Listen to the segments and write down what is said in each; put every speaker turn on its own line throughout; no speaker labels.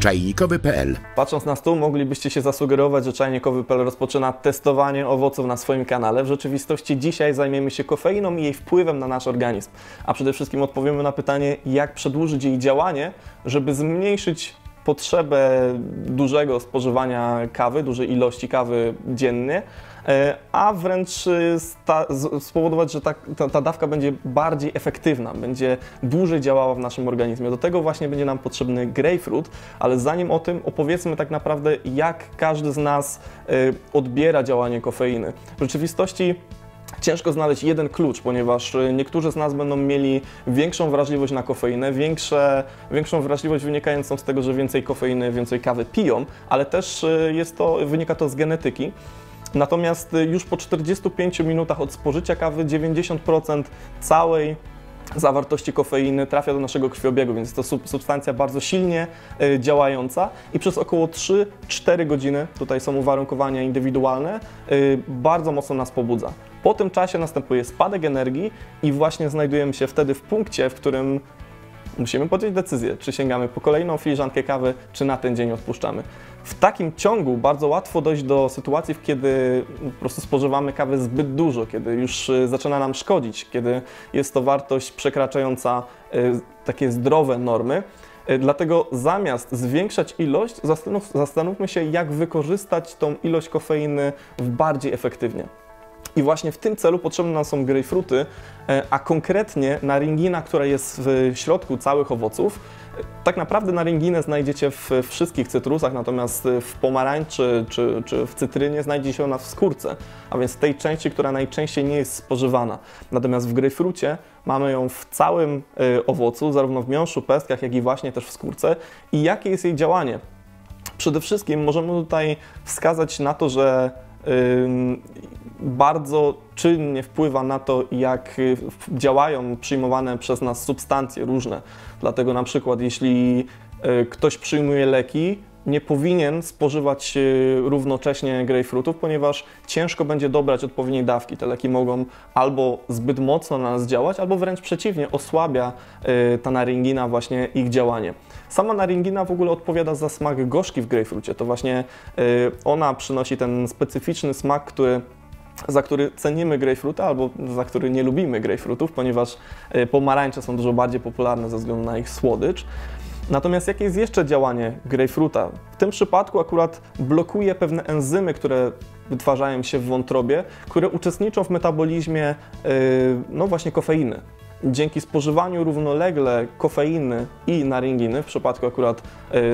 czajnikowy.pl.
Patrząc na stół, moglibyście się zasugerować, że czajnikowy.pl rozpoczyna testowanie owoców na swoim kanale. W rzeczywistości dzisiaj zajmiemy się kofeiną i jej wpływem na nasz organizm. A przede wszystkim odpowiemy na pytanie, jak przedłużyć jej działanie, żeby zmniejszyć potrzebę dużego spożywania kawy, dużej ilości kawy dziennie, a wręcz spowodować, że ta dawka będzie bardziej efektywna, będzie dłużej działała w naszym organizmie. Do tego właśnie będzie nam potrzebny grejpfrut, ale zanim o tym opowiedzmy tak naprawdę, jak każdy z nas odbiera działanie kofeiny. W rzeczywistości ciężko znaleźć jeden klucz, ponieważ niektórzy z nas będą mieli większą wrażliwość na kofeinę, większą wrażliwość wynikającą z tego, że więcej kofeiny, więcej kawy piją, ale też wynika to z genetyki. Natomiast już po 45 minutach od spożycia kawy 90% całej zawartości kofeiny trafia do naszego krwiobiegu, więc jest to substancja bardzo silnie działająca i przez około 3-4 godziny, tutaj są uwarunkowania indywidualne, bardzo mocno nas pobudza. Po tym czasie następuje spadek energii i właśnie znajdujemy się wtedy w punkcie, w którym musimy podjąć decyzję, czy sięgamy po kolejną filiżankę kawy, czy na ten dzień odpuszczamy. W takim ciągu bardzo łatwo dojść do sytuacji, kiedy po prostu spożywamy kawy zbyt dużo, kiedy już zaczyna nam szkodzić, kiedy jest to wartość przekraczająca takie zdrowe normy. Dlatego zamiast zwiększać ilość, zastanówmy się, jak wykorzystać tą ilość kofeiny bardziej efektywnie. I właśnie w tym celu potrzebne nam są grejpfruty, a konkretnie naringina, która jest w środku całych owoców. Tak naprawdę naringinę znajdziecie w wszystkich cytrusach, natomiast w pomarańczy czy w cytrynie znajdzie się ona w skórce, a więc w tej części, która najczęściej nie jest spożywana. Natomiast w grejpfrucie mamy ją w całym owocu, zarówno w miąższu, pestkach, jak i właśnie też w skórce. I jakie jest jej działanie? Przede wszystkim możemy tutaj wskazać na to, że bardzo czynnie wpływa na to, jak działają przyjmowane przez nas substancje różne. Dlatego na przykład jeśli ktoś przyjmuje leki, nie powinien spożywać równocześnie grejpfrutów, ponieważ ciężko będzie dobrać odpowiedniej dawki. Te leki mogą albo zbyt mocno na nas działać, albo wręcz przeciwnie, osłabia ta naringina właśnie ich działanie. Sama naringina w ogóle odpowiada za smak gorzki w grejpfrucie. To właśnie ona przynosi ten specyficzny smak, za który cenimy grejpfruta, albo za który nie lubimy grejpfrutów, ponieważ pomarańcze są dużo bardziej popularne ze względu na ich słodycz. Natomiast jakie jest jeszcze działanie grejpfruta? W tym przypadku akurat blokuje pewne enzymy, które wytwarzają się w wątrobie, które uczestniczą w metabolizmie no właśnie kofeiny. Dzięki spożywaniu równolegle kofeiny i naringiny, w przypadku akurat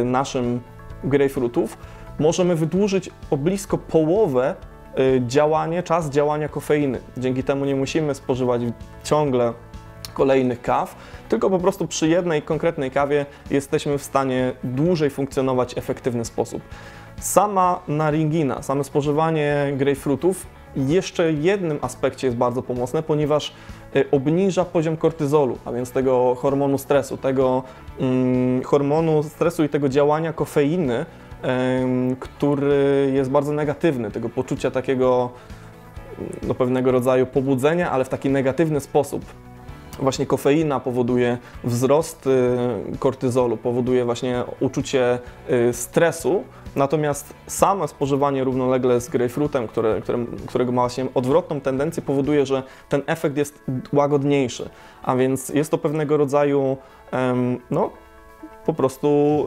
naszym grejpfrutów, możemy wydłużyć o blisko połowę czas działania kofeiny. Dzięki temu nie musimy spożywać ciągle kolejnych kaw, tylko po prostu przy jednej konkretnej kawie jesteśmy w stanie dłużej funkcjonować w efektywny sposób. Sama naringina, same spożywanie grejpfrutów w jeszcze jednym aspekcie jest bardzo pomocne, ponieważ obniża poziom kortyzolu, a więc tego hormonu stresu, i tego działania kofeiny, który jest bardzo negatywny, tego poczucia takiego pewnego rodzaju pobudzenia, ale w taki negatywny sposób. Właśnie kofeina powoduje wzrost kortyzolu, powoduje właśnie uczucie stresu, natomiast samo spożywanie równolegle z grejpfrutem, którego ma właśnie odwrotną tendencję, powoduje, że ten efekt jest łagodniejszy, a więc jest to pewnego rodzaju po prostu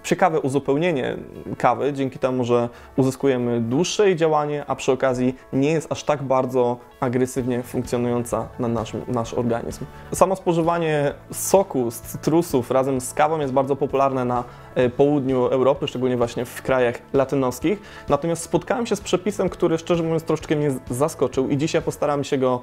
ciekawe uzupełnienie kawy, dzięki temu, że uzyskujemy dłuższe jej działanie, a przy okazji nie jest aż tak bardzo agresywnie funkcjonująca na nasz organizm. Samo spożywanie soku z cytrusów razem z kawą jest bardzo popularne na południu Europy, szczególnie właśnie w krajach latynoskich. Natomiast spotkałem się z przepisem, który szczerze mówiąc troszeczkę mnie zaskoczył i dzisiaj postaram się go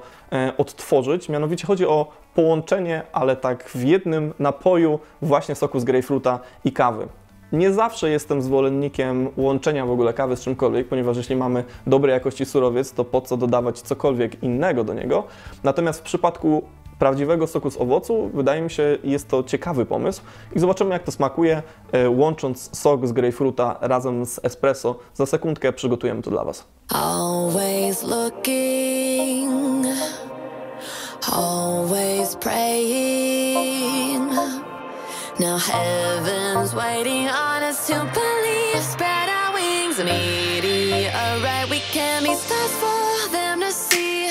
odtworzyć. Mianowicie chodzi o połączenie, ale tak w jednym napoju właśnie soku z grejpfruta i kawy. Nie zawsze jestem zwolennikiem łączenia w ogóle kawy z czymkolwiek, ponieważ jeśli mamy dobrej jakości surowiec, to po co dodawać cokolwiek innego do niego. Natomiast w przypadku prawdziwego soku z owocu, wydaje mi się, jest to ciekawy pomysł i zobaczymy, jak to smakuje, łącząc sok z grejpfruta razem z espresso. Za sekundkę przygotujemy to dla Was.
Always looking, always praying. Now heaven's waiting on us. to believe, spread our wings, meteorite. We can be stars for them to see.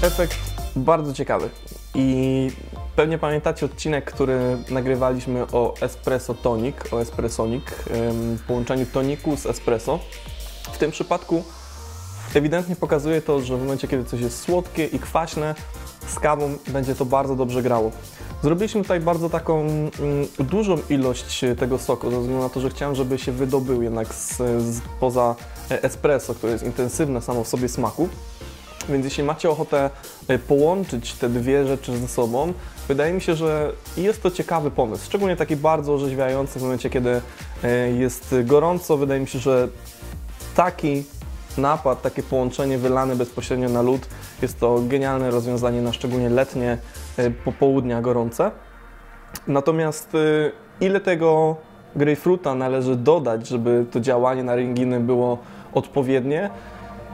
Efekt bardzo ciekawy i pewnie pamiętacie odcinek, który nagrywaliśmy o Espresso Tonic, o Espressonic, połączeniu toniku z espresso. W tym przypadku ewidentnie pokazuje to, że w momencie, kiedy coś jest słodkie i kwaśne, z kawą będzie to bardzo dobrze grało. Zrobiliśmy tutaj bardzo taką dużą ilość tego soku, ze względu na to, że chciałem, żeby się wydobył jednak poza espresso, które jest intensywne samo w sobie smaku. Więc jeśli macie ochotę połączyć te dwie rzeczy ze sobą, wydaje mi się, że jest to ciekawy pomysł, szczególnie taki bardzo orzeźwiający w momencie, kiedy jest gorąco. Wydaje mi się, że taki napad, takie połączenie wylane bezpośrednio na lód jest to genialne rozwiązanie na szczególnie letnie popołudnia gorące. Natomiast ile tego grejpfruta należy dodać, żeby to działanie na ringiny było odpowiednie?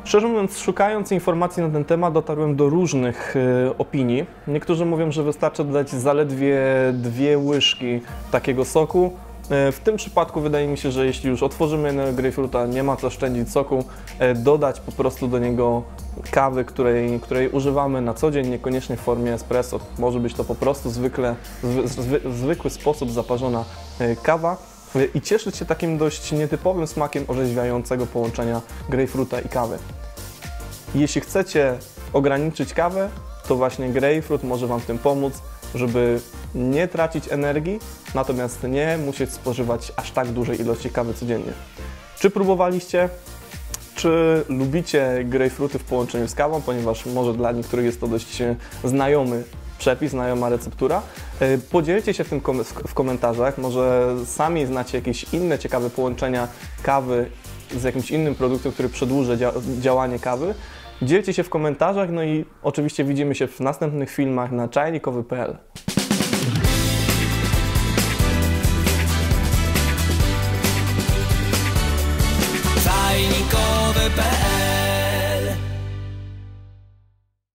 Szczerze mówiąc, szukając informacji na ten temat, dotarłem do różnych opinii. Niektórzy mówią, że wystarczy dodać zaledwie 2 łyżki takiego soku. W tym przypadku wydaje mi się, że jeśli już otworzymy jednego grejpfruta, nie ma co szczędzić soku, dodać po prostu do niego kawy, której używamy na co dzień, niekoniecznie w formie espresso. Może być to po prostu zwykły sposób zaparzona kawa i cieszyć się takim dość nietypowym smakiem orzeźwiającego połączenia grejpfruta i kawy. Jeśli chcecie ograniczyć kawę, to właśnie grejpfrut może Wam w tym pomóc, żeby nie tracić energii, natomiast nie musieć spożywać aż tak dużej ilości kawy codziennie. Czy próbowaliście? Czy lubicie grejpfruty w połączeniu z kawą, ponieważ może dla niektórych jest to dość znajomy przepis, znajoma receptura? Podzielcie się tym w komentarzach, może sami znacie jakieś inne ciekawe połączenia kawy z jakimś innym produktem, który przedłuży działanie kawy. Dzielcie się w komentarzach, no i oczywiście widzimy się w następnych filmach na czajnikowy.pl.